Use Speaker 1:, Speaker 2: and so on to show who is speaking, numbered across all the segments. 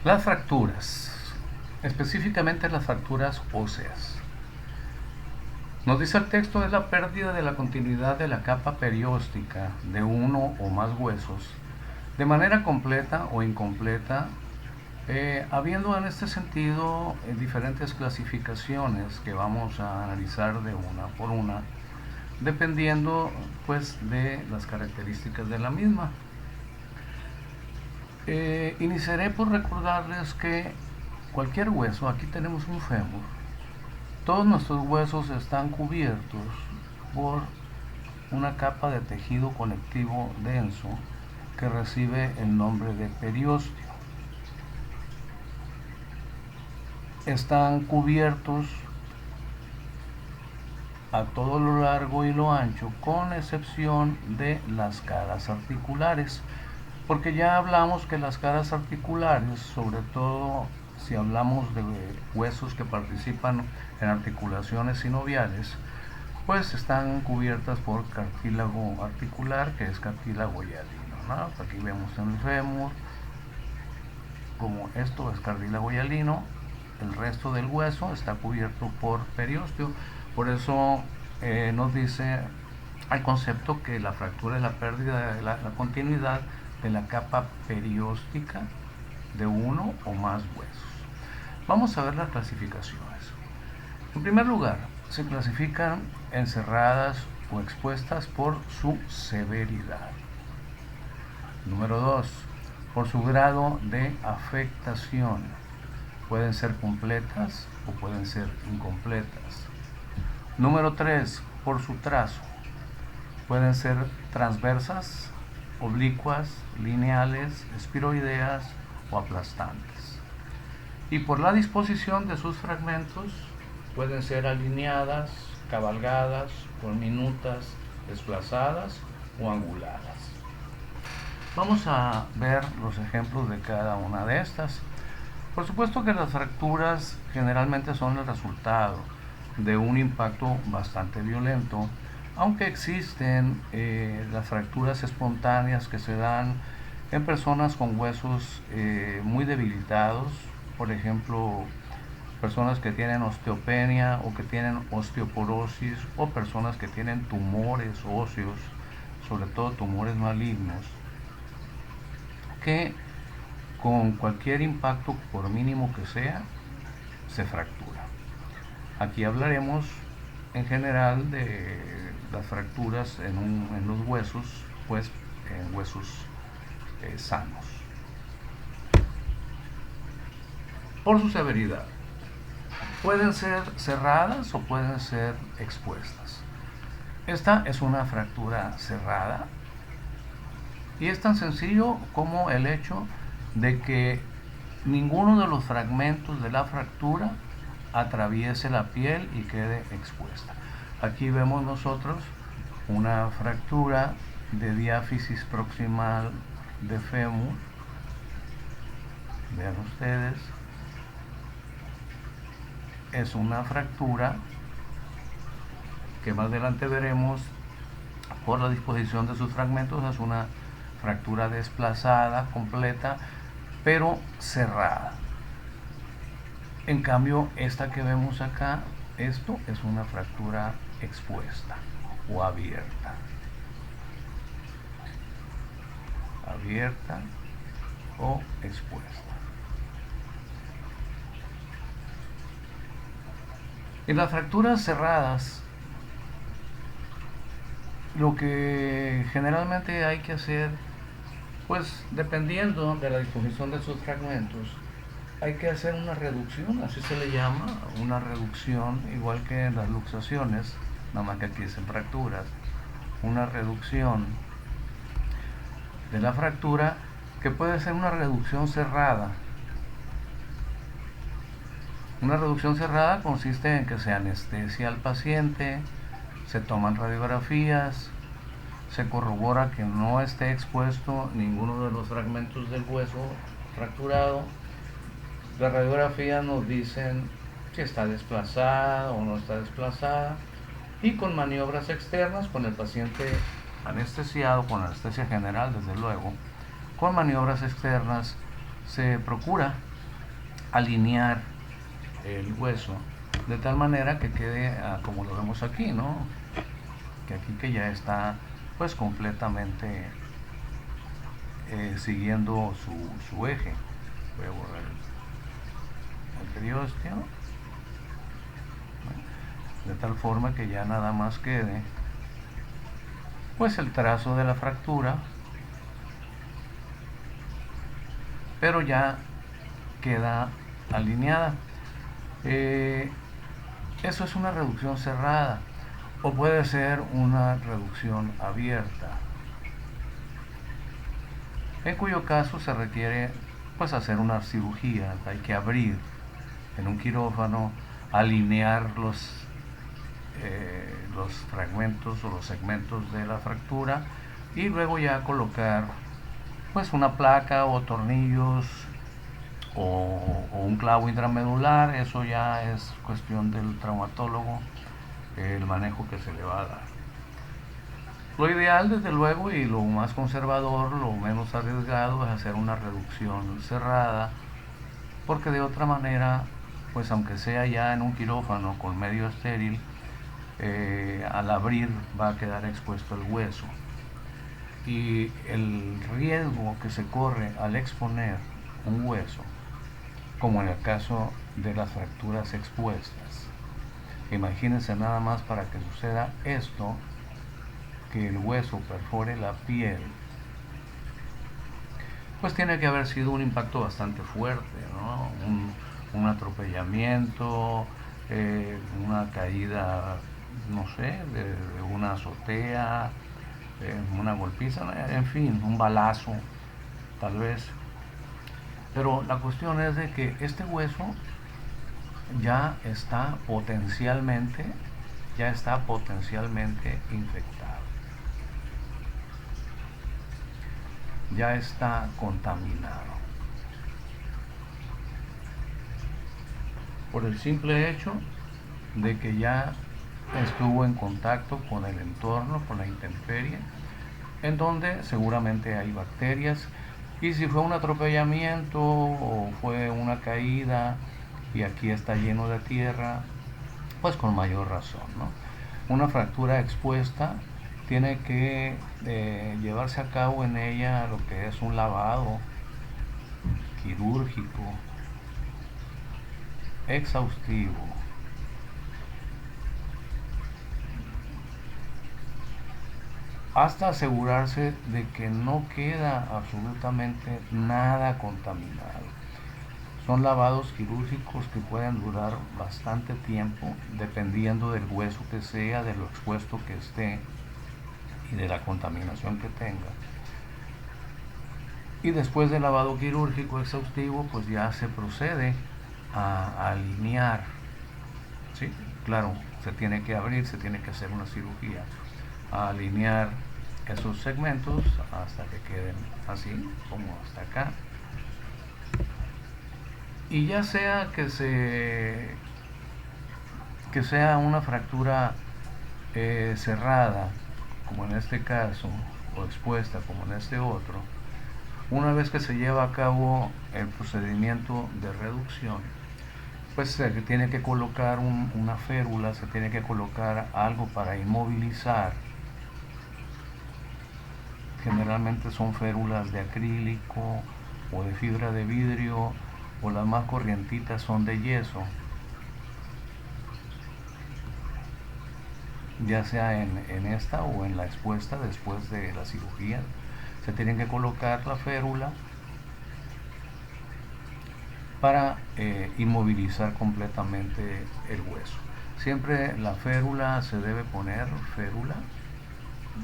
Speaker 1: Las fracturas, específicamente las fracturas óseas. Nos dice el texto: es la pérdida de la continuidad de la capa perióstica de uno o más huesos, de manera completa o incompleta, habiendo en este sentido diferentes clasificaciones que vamos a analizar de una por una, dependiendo pues de las características de la misma. Iniciaré por recordarles que cualquier hueso, aquí tenemos un fémur, todos nuestros huesos están cubiertos por una capa de tejido conectivo denso que recibe el nombre de periósteo. Están cubiertos a todo lo largo y lo ancho, con excepción de las caras articulares, porque ya hablamos que las caras articulares, sobre todo si hablamos de huesos que participan en articulaciones sinoviales, pues están cubiertas por cartílago articular, que es cartílago hialino, ¿no? Aquí vemos en el fémur como esto es cartílago hialino, el resto del hueso está cubierto por periósteo. Por eso nos dice el concepto que la fractura es la pérdida de la continuidad de la capa perióstica de uno o más huesos. Vamos a ver las clasificaciones. En primer lugar, se clasifican en cerradas o expuestas por su severidad. Número 2, por su grado de afectación. Pueden ser completas o pueden ser incompletas. Número 3, por su trazo. Pueden ser transversas, oblicuas, lineales, espiroideas o aplastantes. Y por la disposición de sus fragmentos, pueden ser alineadas, cabalgadas, con minutas, desplazadas o anguladas. Vamos a ver los ejemplos de cada una de estas. Por supuesto que las fracturas generalmente son el resultado de un impacto bastante violento, aunque existen las fracturas espontáneas que se dan en personas con huesos muy debilitados, por ejemplo, personas que tienen osteopenia o que tienen osteoporosis, o personas que tienen tumores óseos, sobre todo tumores malignos, que con cualquier impacto, por mínimo que sea, se fractura. Aquí hablaremos en general de las fracturas en los huesos, pues en huesos sanos. Por su severidad, pueden ser cerradas o pueden ser expuestas. Esta es una fractura cerrada y es tan sencillo como el hecho de que ninguno de los fragmentos de la fractura atraviese la piel y quede expuesta. Aquí vemos nosotros una fractura de diáfisis proximal de fémur. Vean ustedes, es una fractura que más adelante veremos por la disposición de sus fragmentos. Es una fractura desplazada, completa, pero cerrada. En cambio, esta que vemos acá, esto es una fractura expuesta o abierta. Abierta o expuesta. En las fracturas cerradas, lo que generalmente hay que hacer, pues dependiendo de la disposición de sus fragmentos, hay que hacer una reducción, así se le llama, una reducción, igual que en las luxaciones, nada más que aquí es en fracturas, una reducción de la fractura, que puede ser una reducción cerrada. Una reducción cerrada consiste en que se anestesia al paciente, se toman radiografías, se corrobora que no esté expuesto ninguno de los fragmentos del hueso fracturado. Las radiografías nos dicen si está desplazada o no está desplazada, y con maniobras externas, con el paciente anestesiado, con anestesia general desde luego, con maniobras externas se procura alinear el hueso de tal manera que quede como lo vemos aquí, ¿no? Que aquí que ya está pues completamente siguiendo su eje. Voy a borrar el periósteo, de tal forma que ya nada más quede pues el trazo de la fractura, pero ya queda alineada. Eso es una reducción cerrada o puede ser una reducción abierta, en cuyo caso se requiere pues hacer una cirugía. Hay que abrir en un quirófano, alinear los fragmentos o los segmentos de la fractura y luego ya colocar pues una placa o tornillos o un clavo intramedular. Eso ya es cuestión del traumatólogo, el manejo que se le va a dar. Lo ideal, desde luego, y lo más conservador, lo menos arriesgado, es hacer una reducción cerrada, porque de otra manera, pues aunque sea ya en un quirófano con medio estéril, al abrir va a quedar expuesto el hueso. Y el riesgo que se corre al exponer un hueso, como en el caso de las fracturas expuestas, imagínense nada más para que suceda esto, que el hueso perfore la piel, pues tiene que haber sido un impacto bastante fuerte, ¿no? Un atropellamiento, una caída, no sé, de una azotea, una golpiza, en fin, un balazo, tal vez. Pero la cuestión es de que este hueso ya está potencialmente infectado, ya está contaminado por el simple hecho de que ya estuvo en contacto con el entorno, con la intemperie, en donde seguramente hay bacterias. Y si fue un atropellamiento o fue una caída y aquí está lleno de tierra, pues con mayor razón, ¿no? Una fractura expuesta tiene que llevarse a cabo en ella lo que es un lavado quirúrgico exhaustivo, hasta asegurarse de que no queda absolutamente nada contaminado. Son lavados quirúrgicos que pueden durar bastante tiempo, dependiendo del hueso que sea, de lo expuesto que esté y de la contaminación que tenga. Y después del lavado quirúrgico exhaustivo, pues ya se procede a alinear, ¿sí? Claro, se tiene que abrir, se tiene que hacer una cirugía, a alinear esos segmentos hasta que queden así, como hasta acá. Y ya sea que sea una fractura cerrada, como en este caso, o expuesta, como en este otro, una vez que se lleva a cabo el procedimiento de reducción, pues se tiene que colocar una férula, se tiene que colocar algo para inmovilizar. Generalmente son férulas de acrílico o de fibra de vidrio, o las más corrientitas son de yeso, ya sea en esta o en la expuesta después de la cirugía. Se tienen que colocar la férula para inmovilizar completamente el hueso. Siempre la férula se debe poner, férula,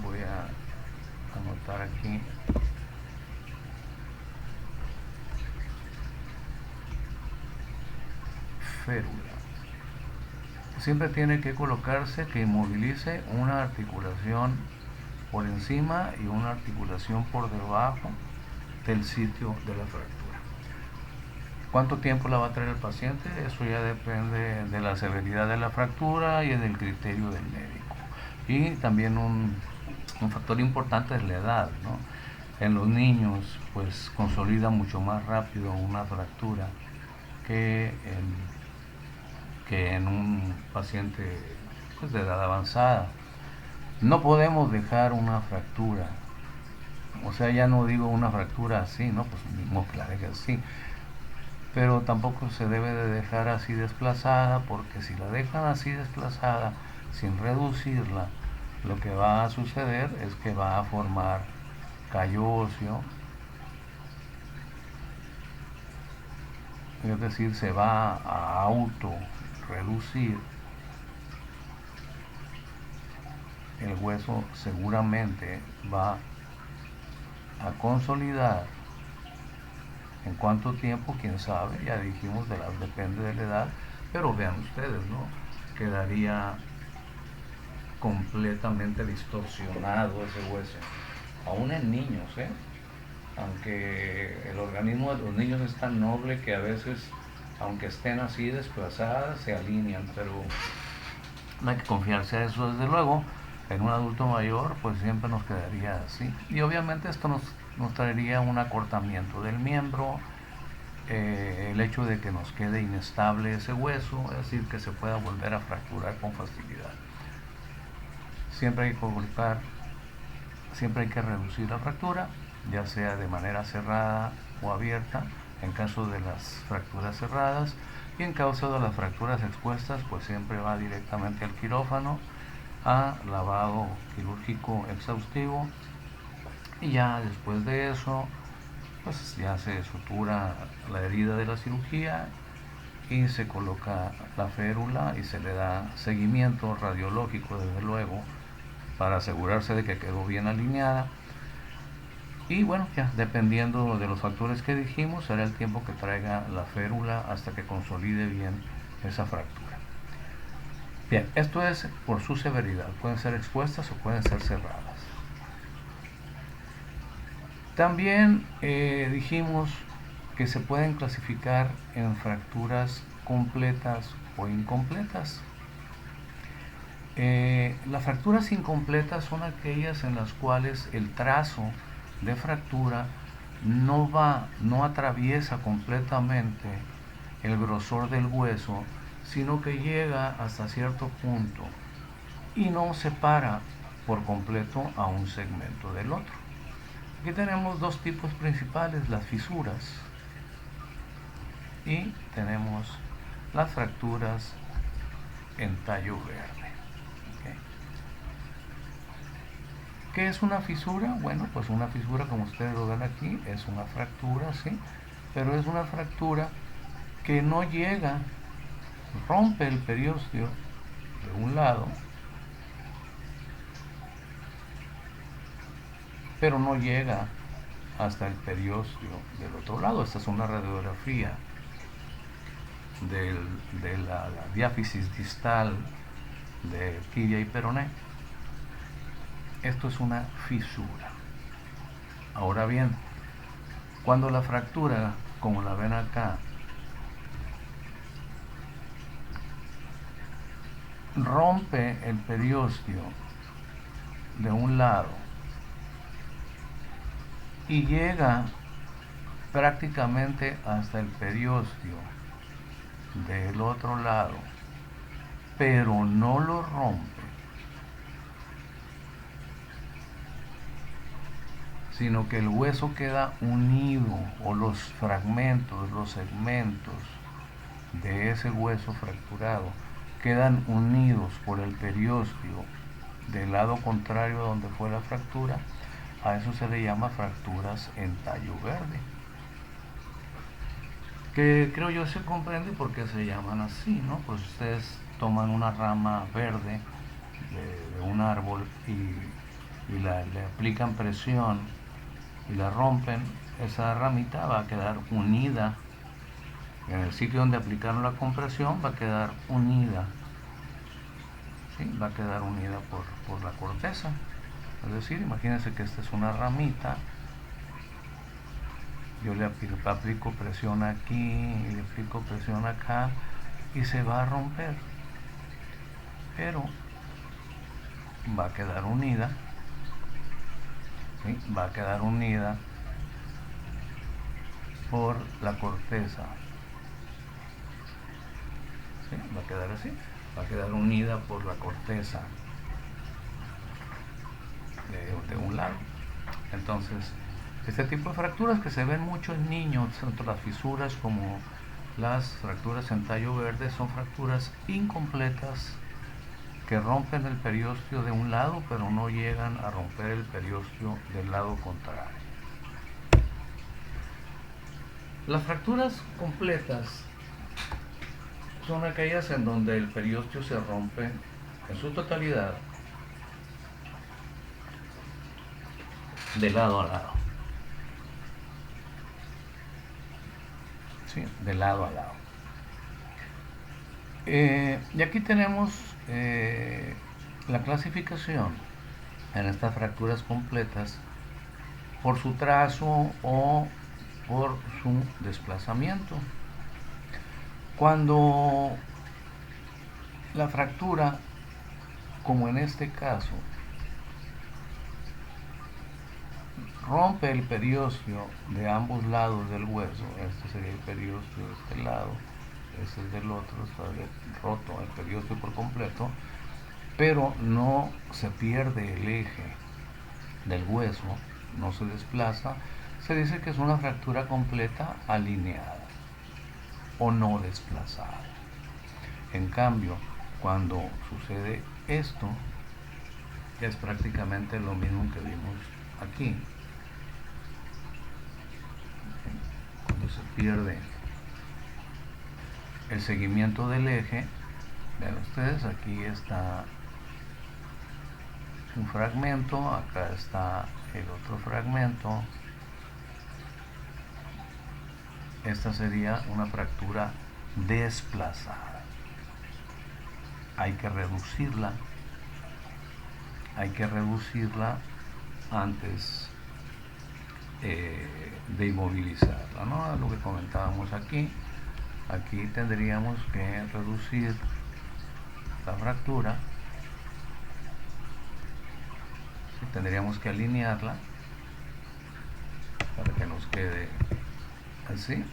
Speaker 1: voy a anotar aquí, férula. Siempre tiene que colocarse que inmovilice una articulación por encima y una articulación por debajo del sitio de la fractura. ¿Cuánto tiempo la va a traer el paciente? Eso ya depende de la severidad de la fractura y del criterio del médico. Y también un factor importante es la edad, ¿no? En los niños, pues consolida mucho más rápido una fractura que en un paciente pues, de edad avanzada. No podemos dejar una fractura, o sea, ya no digo una fractura así, ¿no? Pues mismo que la deje así, pero tampoco se debe de dejar así desplazada, porque si la dejan así desplazada sin reducirla, lo que va a suceder es que va a formar callo óseo, es decir, se va a auto reducir. El hueso seguramente va a consolidar. ¿En cuánto tiempo? Quién sabe, ya dijimos, depende de la edad, pero vean ustedes, ¿no? Quedaría completamente distorsionado ese hueso, aún en niños, ¿eh? Aunque el organismo de los niños es tan noble que a veces, aunque estén así desplazadas, se alinean, pero no hay que confiarse a eso desde luego. En un adulto mayor pues siempre nos quedaría así, y obviamente esto nos traería un acortamiento del miembro, el hecho de que nos quede inestable ese hueso, es decir, que se pueda volver a fracturar con facilidad. Siempre hay que colocar, siempre hay que reducir la fractura, ya sea de manera cerrada o abierta, en caso de las fracturas cerradas, y en caso de las fracturas expuestas, pues siempre va directamente al quirófano, a lavado quirúrgico exhaustivo, y ya después de eso pues ya se sutura la herida de la cirugía y se coloca la férula y se le da seguimiento radiológico, desde luego, para asegurarse de que quedó bien alineada. Y bueno, ya dependiendo de los factores que dijimos, será el tiempo que traiga la férula hasta que consolide bien esa fractura. Bien, esto es por su severidad, pueden ser expuestas o pueden ser cerradas. También dijimos que se pueden clasificar en fracturas completas o incompletas. Las fracturas incompletas son aquellas en las cuales el trazo de fractura no atraviesa completamente el grosor del hueso, sino que llega hasta cierto punto y no separa por completo a un segmento del otro. Aquí tenemos dos tipos principales, las fisuras, y tenemos las fracturas en tallo verde. ¿Okay? ¿Qué es una fisura? Bueno, pues una fisura, como ustedes lo ven aquí, es una fractura, ¿sí? Pero es una fractura que no llega, rompe el periósteo de un lado, pero no llega hasta el periósteo del otro lado. Esta es una radiografía de la diáfisis distal de tibia y peroné. Esto es una fisura. Ahora bien, cuando la fractura, como la ven acá, rompe el periósteo de un lado y llega prácticamente hasta el periósteo del otro lado, pero no lo rompe, sino que el hueso queda unido, o los fragmentos, los segmentos de ese hueso fracturado quedan unidos por el periósteo del lado contrario donde fue la fractura. A eso se le llama fracturas en tallo verde, que creo yo se comprende por qué se llaman así, ¿no? Pues ustedes toman una rama verde de un árbol y le aplican presión y la rompen, esa ramita va a quedar unida en el sitio donde aplicaron la compresión, va a quedar unida, ¿sí? Va a quedar unida por la corteza. Es decir, imagínense que esta es una ramita, yo le aplico presión aquí y le aplico presión acá y se va a romper, pero va a quedar unida, ¿sí? Va a quedar unida por la corteza ¿sí? Va a quedar así, va a quedar unida por la corteza de un lado. Entonces, este tipo de fracturas que se ven mucho en niños, tanto las fisuras como las fracturas en tallo verde, son fracturas incompletas que rompen el periósteo de un lado, pero no llegan a romper el periósteo del lado contrario. Las fracturas completas son aquellas en donde el periósteo se rompe en su totalidad de lado a lado. ¿Sí? De lado a lado. Y aquí tenemos la clasificación en estas fracturas completas por su trazo o por su desplazamiento. Cuando la fractura, como en este caso, rompe el periósteo de ambos lados del hueso, este sería el periósteo de este lado, este es del otro, está roto el periósteo por completo, pero no se pierde el eje del hueso, no se desplaza, se dice que es una fractura completa alineada o no desplazada. En cambio, cuando sucede esto, es prácticamente lo mismo que vimos aquí. Cuando se pierde el seguimiento del eje, vean ustedes, aquí está un fragmento, acá está el otro fragmento. Esta sería una fractura desplazada. Hay que reducirla antes de inmovilizarla, ¿no? Lo que comentábamos aquí tendríamos que reducir la fractura, ¿sí? Tendríamos que alinearla para que nos quede así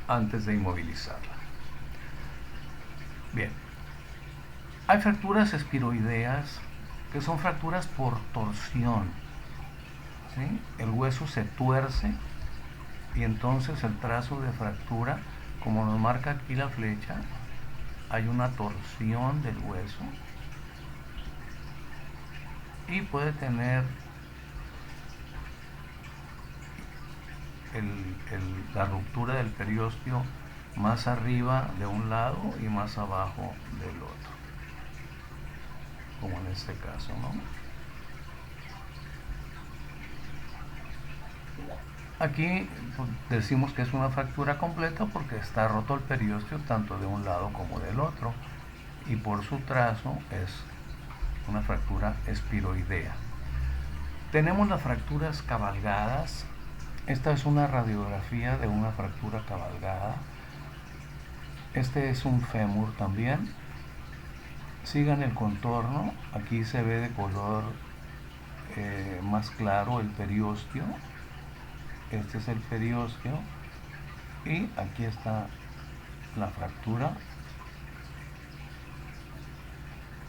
Speaker 1: antes de inmovilizarla. Bien, hay fracturas espiroideas que son fracturas por torsión, ¿sí? El hueso se tuerce y entonces el trazo de fractura, como nos marca aquí la flecha, hay una torsión del hueso y puede tener la ruptura del periósteo más arriba de un lado y más abajo del otro, como en este caso, ¿no? Aquí pues, decimos que es una fractura completa porque está roto el periósteo tanto de un lado como del otro, y por su trazo es una fractura espiroidea. Tenemos las fracturas cabalgadas. Esta es una radiografía de una fractura cabalgada. Este es un fémur también. Sigan el contorno. Aquí se ve de color más claro el periósteo. Este es el periósteo. Y aquí está la fractura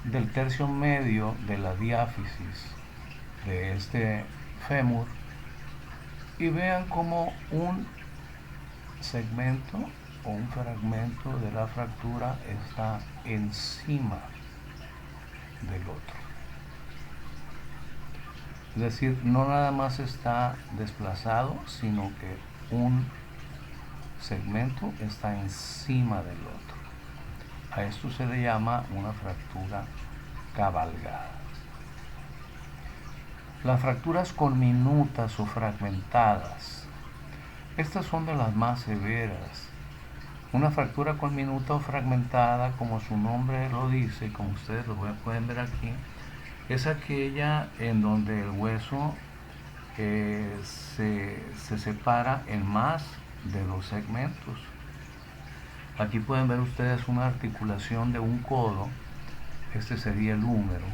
Speaker 1: del tercio medio de la diáfisis de este fémur. Y vean como un segmento o un fragmento de la fractura está encima del otro. Es decir, no nada más está desplazado, sino que un segmento está encima del otro. A esto se le llama una fractura cabalgada. Las fracturas conminutas o fragmentadas. Estas son de las más severas. Una fractura conminuta o fragmentada, como su nombre lo dice, como ustedes lo pueden ver aquí, es aquella en donde el hueso se separa en más de 2 segmentos. Aquí pueden ver ustedes una articulación de un codo. Este sería el húmero.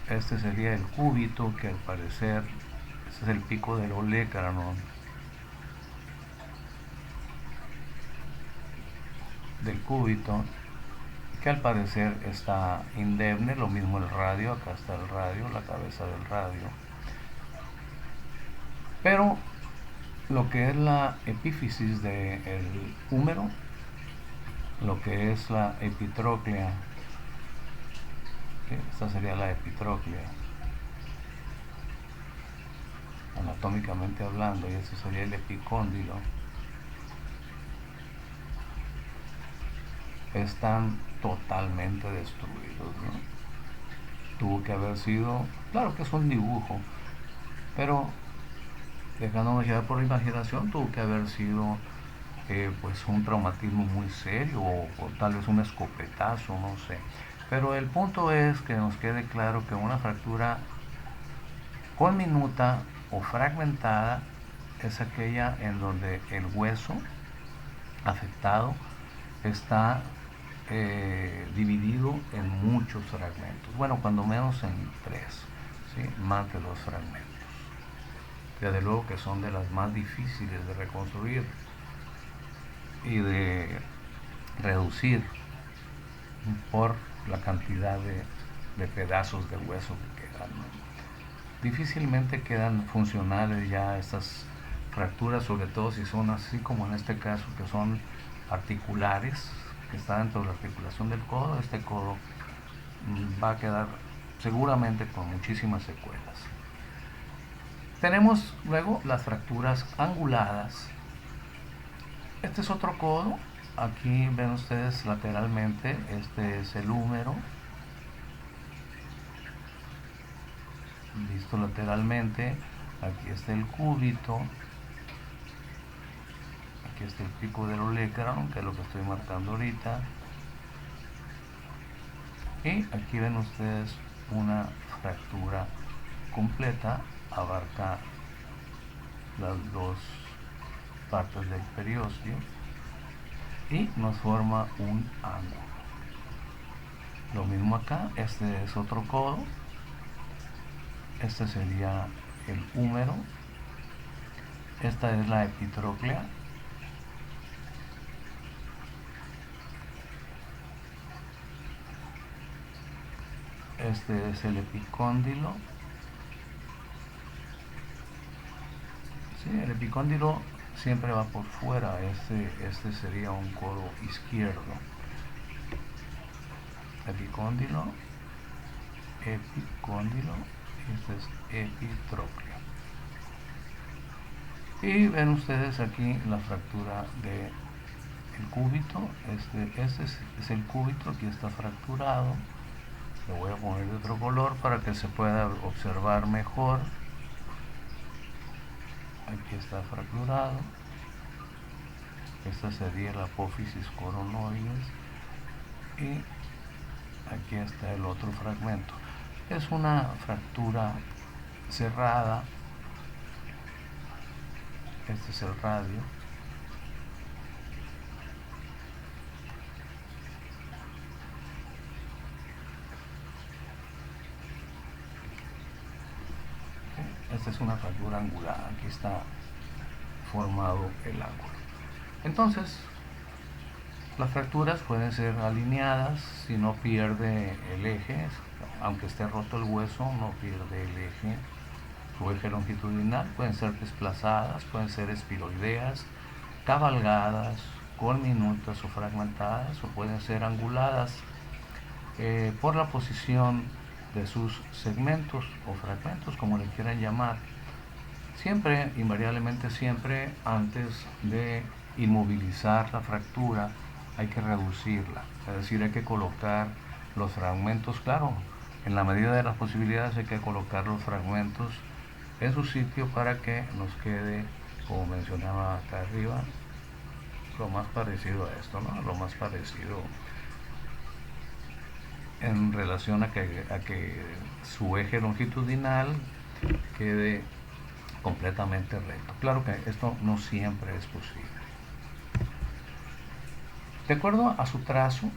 Speaker 1: Este sería el cúbito, que al parecer este es el pico del olecranon del cúbito, que al parecer está indemne. Lo mismo el radio, acá está el radio, la cabeza del radio. Pero lo que es la epífisis del húmero, lo que es la epitróclea, ¿sí? Esta sería la epitróclea, anatómicamente hablando, y este sería el epicóndilo. Están totalmente destruidos, ¿no? Tuvo que haber sido, claro que es un dibujo, pero dejándonos llevar por la imaginación, tuvo que haber sido pues un traumatismo muy serio, o tal vez un escopetazo, no sé. Pero el punto es que nos quede claro que una fractura conminuta o fragmentada es aquella en donde el hueso afectado está dividido en muchos fragmentos. Bueno, cuando menos en tres, ¿sí? Más de dos fragmentos. Desde luego que son de las más difíciles de reconstruir y de reducir por la cantidad de pedazos de hueso que quedan. Difícilmente quedan funcionales ya estas fracturas, sobre todo si son así como en este caso, que son articulares, que está dentro de la articulación del codo. Este codo va a quedar seguramente con muchísimas secuelas. Tenemos luego las fracturas anguladas. Este es otro codo. Aquí ven ustedes lateralmente, este es el húmero, visto lateralmente. Aquí está el cúbito, aquí está el pico del olecranon, que es lo que estoy marcando ahorita, y aquí ven ustedes una fractura completa, abarca las dos partes del periósteo y nos forma un ángulo. Lo mismo acá, este es otro codo, este sería el húmero, esta es la epitróclea, este es el epicóndilo. Sí, el epicóndilo siempre va por fuera. Este sería un codo izquierdo. Epicóndilo, este es epitróclea. Y ven ustedes aquí la fractura del cúbito. Este es el cúbito, aquí está fracturado. Lo voy a poner de otro color para que se pueda observar mejor. Aquí está fracturado. Esta sería la apófisis coronoides y aquí está el otro fragmento. Es una fractura cerrada. Este es el radio. Esta es una fractura angular. Aquí está formado el ángulo. Entonces, las fracturas pueden ser alineadas si no pierde el eje. Aunque esté roto el hueso, no pierde el eje, su eje longitudinal. Pueden ser desplazadas, pueden ser espiroideas, cabalgadas, conminutas o fragmentadas, o pueden ser anguladas por la posición de sus segmentos o fragmentos, como le quieran llamar. Siempre, invariablemente siempre, antes de inmovilizar la fractura, hay que reducirla, es decir, hay que colocar los fragmentos, claro, en la medida de las posibilidades hay que colocar los fragmentos en su sitio para que nos quede, como mencionaba acá arriba, lo más parecido a esto, ¿no? Lo más parecido en relación a que su eje longitudinal quede completamente recto. Claro que esto no siempre es posible. De acuerdo a su trazo,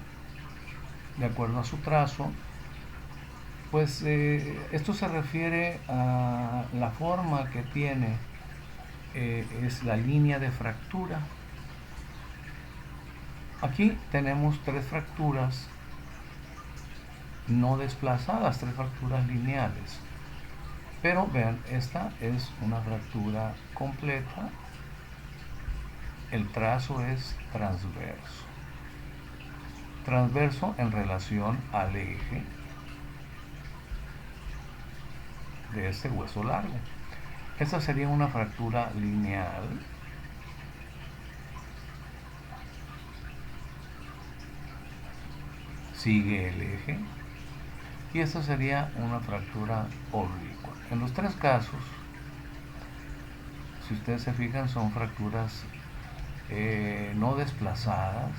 Speaker 1: Pues esto se refiere a la forma que tiene, es la línea de fractura. Aquí tenemos tres fracturas no desplazadas, tres fracturas lineales. Pero vean, esta es una fractura completa, el trazo es transverso. Transverso en relación al eje de este hueso largo. Esta sería una fractura lineal. Sigue el eje. Y esta sería una fractura oblicua. En los tres casos, si ustedes se fijan, son fracturas no desplazadas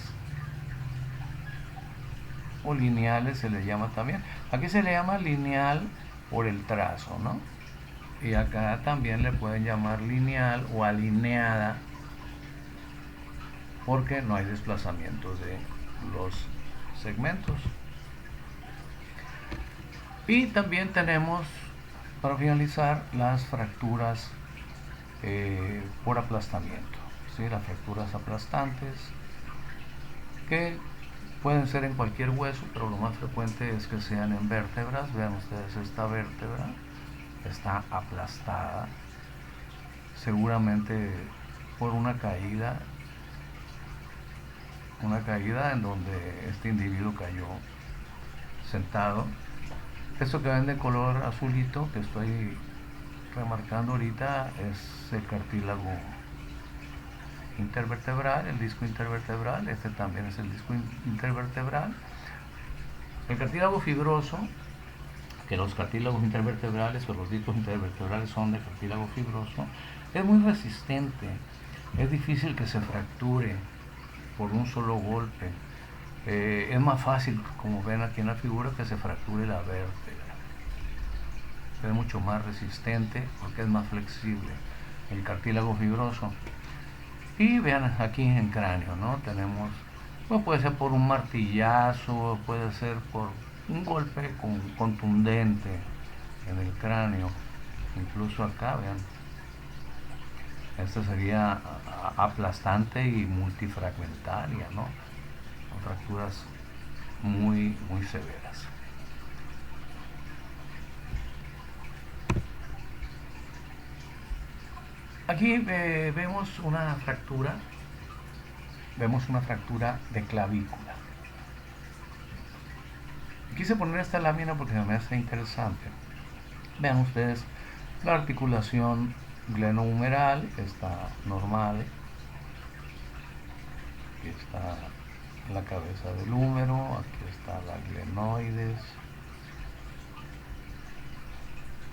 Speaker 1: o lineales, se le llama también. Aquí se le llama lineal por el trazo, ¿no? Y acá también le pueden llamar lineal o alineada porque no hay desplazamiento de los segmentos. Y también tenemos, para finalizar, las fracturas por aplastamiento, ¿sí? Las fracturas aplastantes, que pueden ser en cualquier hueso, pero lo más frecuente es que sean en vértebras. Vean ustedes, esta vértebra está aplastada, seguramente por una caída en donde este individuo cayó sentado. Esto que ven de color azulito que estoy remarcando ahorita es el cartílago intervertebral, el disco intervertebral. Este también es el disco intervertebral. El cartílago fibroso, que los cartílagos intervertebrales o los discos intervertebrales son de cartílago fibroso, es muy resistente, es difícil que se fracture por un solo golpe. Es más fácil, como ven aquí en la figura, que se fracture la vértebra. Es mucho más resistente porque es más flexible el cartílago fibroso. Y vean aquí en cráneo, ¿no? Tenemos, pues puede ser por un martillazo, puede ser por un golpe contundente en el cráneo. Incluso acá, vean, esta sería aplastante y multifragmentaria, ¿no? Son fracturas muy severas. Aquí vemos una fractura de clavícula. Quise poner esta lámina porque me hace interesante. Vean ustedes, la articulación glenohumeral está normal. Aquí está la cabeza del húmero, aquí está la glenoides.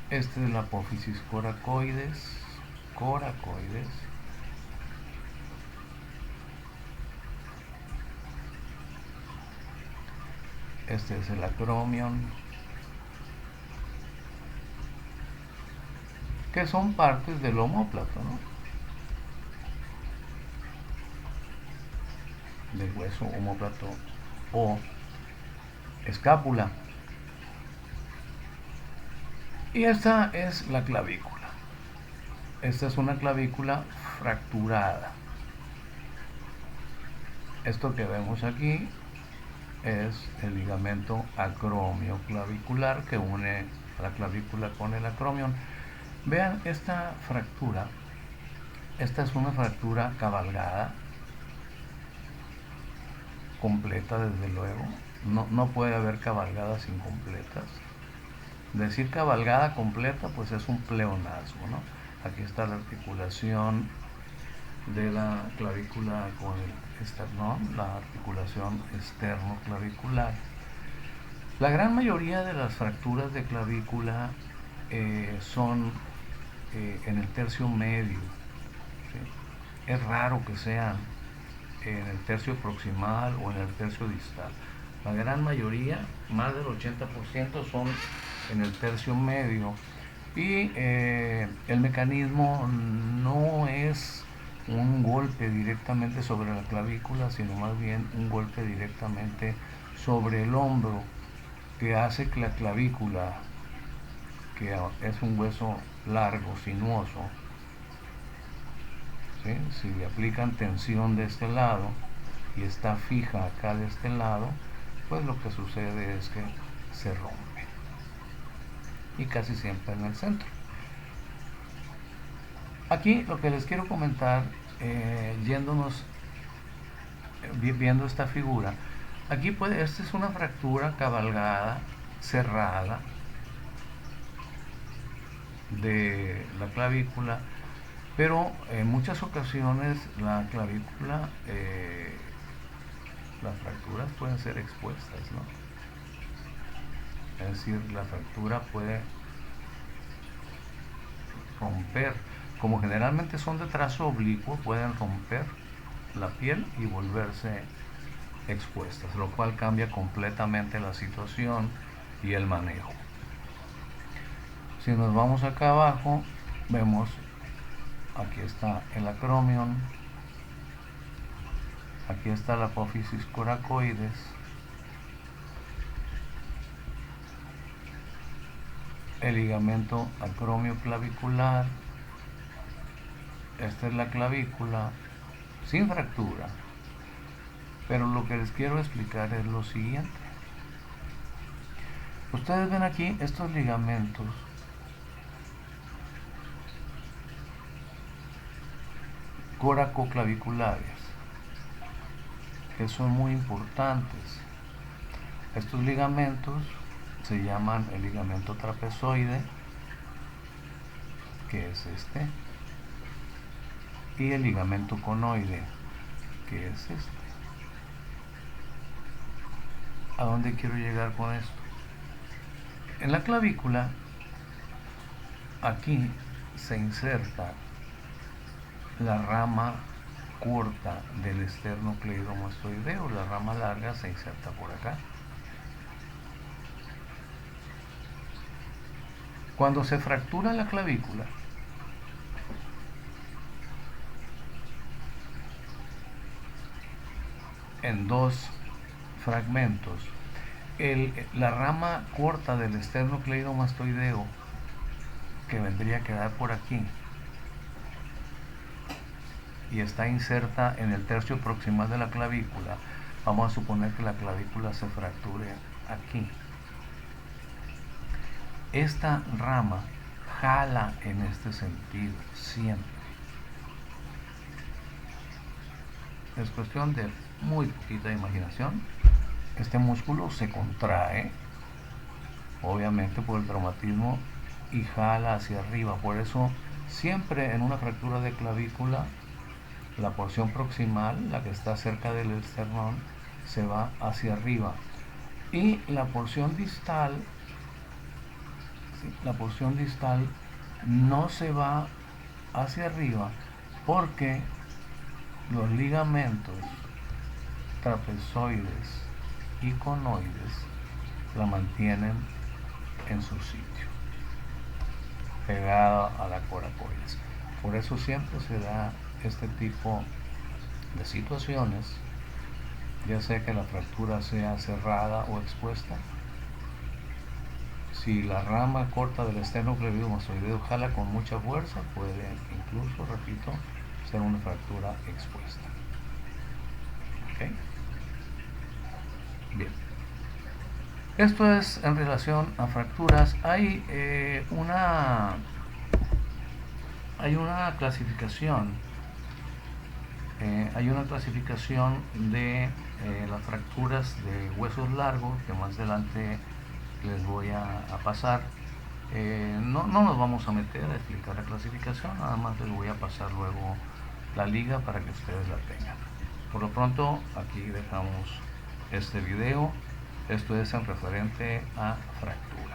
Speaker 1: Este es la apófisis coracoides. Este es el acromion, que son partes del omóplato, ¿no? Del hueso omóplato o escápula. Y esta es la clavícula. Esta es una clavícula fracturada. Esto que vemos aquí es el ligamento acromioclavicular que une la clavícula con el acromion. Vean esta fractura. Esta es una fractura cabalgada, completa desde luego. No puede haber cabalgadas incompletas. Decir cabalgada completa pues es un pleonasmo, ¿no? Aquí está la articulación de la clavícula con el esternón, la articulación esternoclavicular. La gran mayoría de las fracturas de clavícula son en el tercio medio, ¿sí? Es raro que sean en el tercio proximal o en el tercio distal. La gran mayoría, más del 80%, son en el tercio medio. Y el mecanismo no es un golpe directamente sobre la clavícula, sino más bien un golpe directamente sobre el hombro. que hace que la clavícula, que es un hueso largo, sinuoso, ¿sí? Si le aplican tensión de este lado y está fija acá de este lado, pues lo que sucede es que se rompe, y casi siempre en el centro. Aquí lo que les quiero comentar, yéndonos, viendo esta figura, aquí esta es una fractura cabalgada, cerrada de la clavícula, pero en muchas ocasiones la clavícula, las fracturas pueden ser expuestas, ¿no? Es decir, la fractura puede romper, como generalmente son de trazo oblicuo, pueden romper la piel y volverse expuestas, lo cual cambia completamente la situación y el manejo. Si nos vamos acá abajo, vemos, aquí está el acromion, aquí está la apófisis coracoides, el ligamento acromioclavicular, esta es la clavícula sin fractura, pero lo que les quiero explicar es lo siguiente. Ustedes ven aquí estos ligamentos coracoclaviculares, que son muy importantes. Estos ligamentos se llaman el ligamento trapezoide, que es este, y el ligamento conoide, que es este. ¿A dónde quiero llegar con esto? En la clavícula, aquí se inserta la rama corta del esternocleidomastoideo, la rama larga se inserta por acá. Cuando se fractura la clavícula, en dos fragmentos, la rama corta del esternocleidomastoideo, que vendría a quedar por aquí, y está inserta en el tercio proximal de la clavícula, vamos a suponer que la clavícula se fracture aquí. Esta rama jala en este sentido siempre. Es cuestión de muy poquita imaginación. Este músculo se contrae, obviamente por el traumatismo, y jala hacia arriba. Por eso siempre en una fractura de clavícula, la porción proximal, la que está cerca del esternón, se va hacia arriba, y la porción distal no se va hacia arriba, porque los ligamentos trapezoides y conoides la mantienen en su sitio, pegada a la coracoides. Por eso siempre se da este tipo de situaciones, ya sea que la fractura sea cerrada o expuesta. Si la rama corta del esternocleidomastoideo jala con mucha fuerza, puede incluso, repito, ser una fractura expuesta. ¿Okay? Bien. Esto es en relación a fracturas. Hay una clasificación. Hay una clasificación de las fracturas de huesos largos, que más adelante les voy a pasar. No nos vamos a meter a explicar la clasificación, nada más les voy a pasar luego la liga para que ustedes la tengan. Por lo pronto, aquí dejamos este video. Esto es en referente a fracturas.